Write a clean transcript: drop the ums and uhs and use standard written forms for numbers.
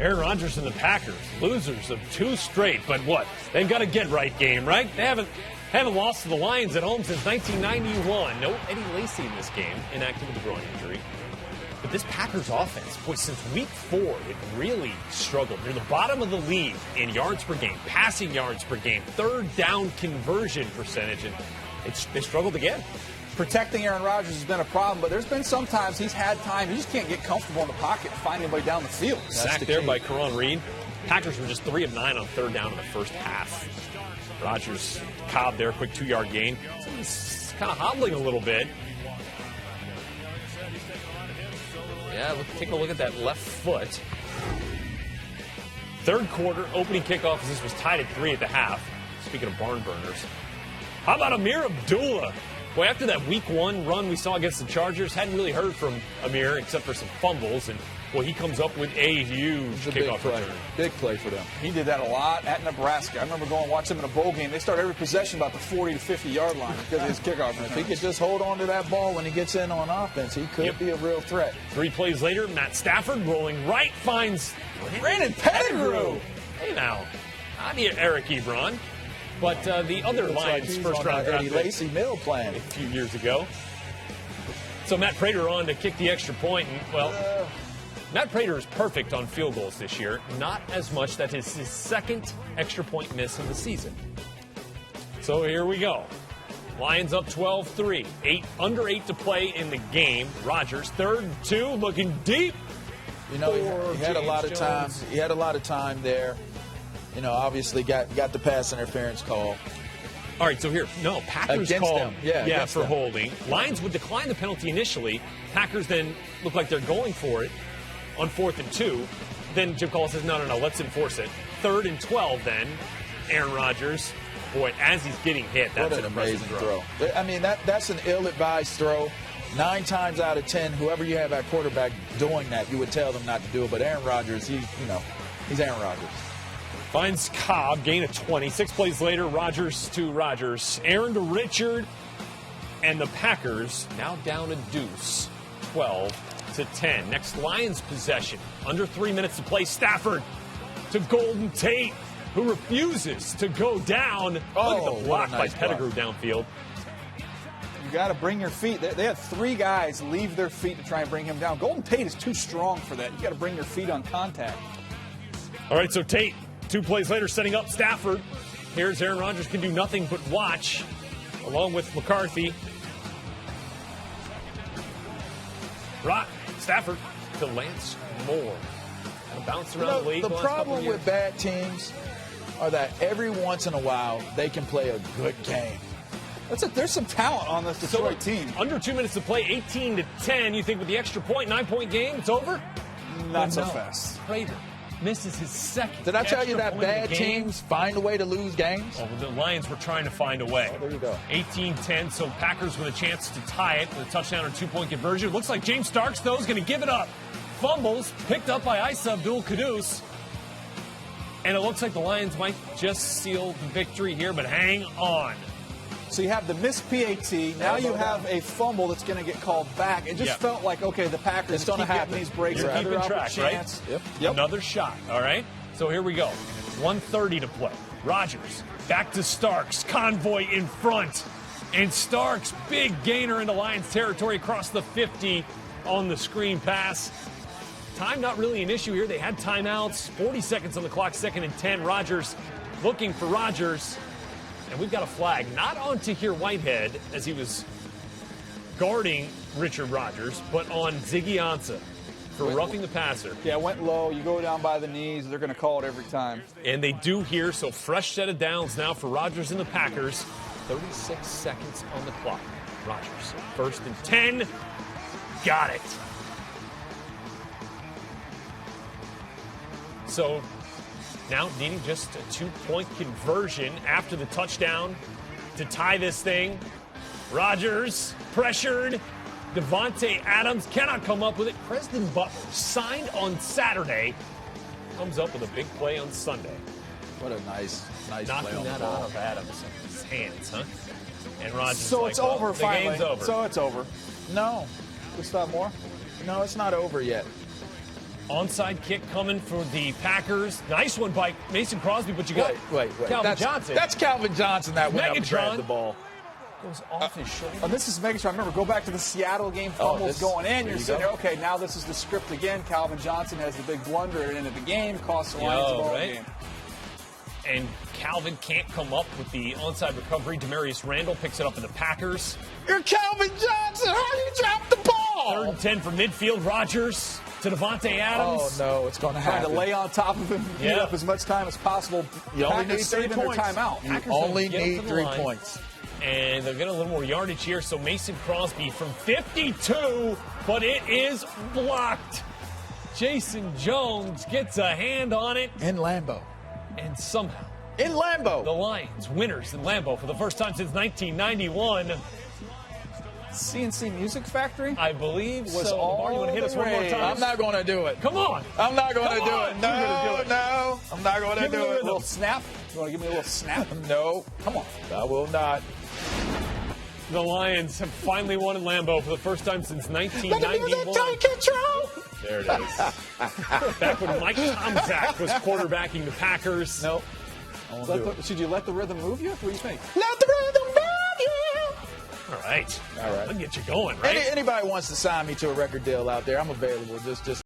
Aaron Rodgers and the Packers, losers of 2 straight, but what? They've got a get-right game, right? They haven't lost to the Lions at home since 1991. No Eddie Lacy in this game, inactive with a groin injury. But this Packers offense, boy, since week 4, it really struggled. They're the bottom of the league in yards per game, passing yards per game, third down conversion percentage, and they struggled again. Protecting Aaron Rodgers has been a problem, but there's been some times he's had time. He just can't get comfortable in the pocket and find anybody down the field. Sacked there by Karan Reed. Packers were just 3 of 9 on third down in the first half. Rodgers, Cobb there, quick 2-yard gain. He's kind of hobbling a little bit. Yeah, take a look at that left foot. Third quarter, opening kickoff, as this was tied at 3 at the half. Speaking of barn burners. How about Amir Abdullah? Boy, after that week 1 run we saw against the Chargers, hadn't really heard from Amir except for some fumbles. And, boy, he comes up with a huge kickoff return. Big play for them. He did that a lot at Nebraska. I remember going and watching him in a bowl game. They start every possession about the 40 to 50-yard line because of his kickoff return. If he could just hold on to that ball when he gets in on offense, he could be a real threat. 3 plays later, Matt Stafford rolling right finds Brandon Pettigrew. Hey, now, not Eric Ebron. But the other Lions first-round draft Eddie Lacy Mill plan a few years ago. So Matt Prater on to kick the extra point. And, well, Matt Prater is perfect on field goals this year. Not as much. That is his second extra point miss of the season. So here we go. Lions up 12-3. Under 8 to play in the game. Rodgers, 3rd and 2, looking deep. You know, he had a lot of time. He had a lot of time there. You know, obviously got the pass interference call. All right, so here, Packers call for them. holding. Lions would decline the penalty initially. Packers then look like they're going for it on 4th and 2. Then Jim Caldwell says, no, let's enforce it. 3rd and 12 then. Aaron Rodgers, boy, as he's getting hit, that's an amazing throw. I mean, that's an ill-advised throw. 9 times out of 10, whoever you have at quarterback doing that, you would tell them not to do it. But Aaron Rodgers, he's Aaron Rodgers. Finds Cobb, gain of 20. 6 plays later, Rodgers to Rodgers. Aaron to Richard. And the Packers now down a deuce, 12-10. Next Lions possession. Under 3 minutes to play. Stafford to Golden Tate, who refuses to go down. Look at the block by Pettigrew downfield. You got to bring your feet. They had 3 guys leave their feet to try and bring him down. Golden Tate is too strong for that. You got to bring your feet on contact. All right, so Tate, 2 plays later, setting up Stafford. Here's Aaron Rodgers can do nothing but watch, along with McCarthy. Stafford to Lance Moore. Bounce around the league. The problem with bad teams are that every once in a while they can play a good game. There's some talent on this Detroit team. Under 2 minutes to play, 18-10. You think with the extra point, 9-point game, it's over? Not so fast. Prater misses his second. Did I tell you that bad teams find a way to lose games? Oh, the Lions were trying to find a way. Oh, there you go. 18-10, so Packers with a chance to tie it with a touchdown or 2-point conversion. Looks like James Starks, though, is going to give it up. Fumbles, picked up by Isa Abdul-Quddus. And it looks like the Lions might just seal the victory here, but hang on. So you have the missed PAT. Now you have a fumble that's going to get called back. It just felt like, okay, the Packers keep getting these breaks. You're keeping track, right? Yep. Another shot, all right? So here we go. 1:30 to play. Rodgers back to Starks. Convoy in front. And Starks, big gainer into Lions territory across the 50 on the screen pass. Time not really an issue here. They had timeouts. 40 seconds on the clock, 2nd and 10. Rodgers looking for Rodgers. And we've got a flag, not on Tahir Whitehead as he was guarding Richard Rodgers, but on Ziggy Ansah for roughing the passer. Yeah, went low. You go down by the knees. They're going to call it every time. And they do here, so fresh set of downs now for Rodgers and the Packers. 36 seconds on the clock. Rodgers, 1st and 10. Got it. So now needing just a 2-point conversion after the touchdown to tie this thing. Rodgers pressured. Devontae Adams cannot come up with it. Preston Butler, signed on Saturday, comes up with a big play on Sunday. What a nice play knocking on that the ball. out of Adams' hands, huh? And Rodgers So it's over finally. The game's over. So it's over. No. Let's stop more. No, it's not over yet. Onside kick coming for the Packers. Nice one by Mason Crosby, but you got Wait. Calvin Johnson. That's Calvin Johnson that went up and Megatron. grabbed the ball. Goes off his shoulder. Oh, this is Megatron. Remember, go back to the Seattle game. Fumbles going in. You're sitting there, okay, now this is the script again. Calvin Johnson has the big blunder at the end of the game, costs the Lions the ball game. And Calvin can't come up with the onside recovery. Demarius Randall picks it up in the Packers. You're Calvin Johnson. How do you drop the ball? 3rd and 10 from midfield. Rodgers to Devontae Adams. Oh, no, it's going to Trying happen. to lay on top of him, eat up as much time as possible. You only need Packers 3 saving their points. timeout. You only need 3 points. And they'll get a little more yardage here. So Mason Crosby from 52, but it is blocked. Jason Jones gets a hand on it. In Lambeau. And somehow, In Lambeau. the Lions, winners in Lambeau for the first time since 1991. CNC Music Factory? I believe Was so. all Lamar, you want to hit us one more the time? I'm not going to do it. Come on. I'm not going to Come do on. it. You're gonna do it. No, I'm not going to Give me do a it. little snap. You want to give me a little snap? No, Come on. I will not. The Lions have finally won in Lambeau for the first time since 1991. control. There it is. Back when Mike Tomczak was quarterbacking the Packers. Nope. I won't do it. Should you let the rhythm move you? What do you think? Let the rhythm move you. All right. All right. I'll get you going, right? Anybody wants to sign me to a record deal out there, I'm available. Just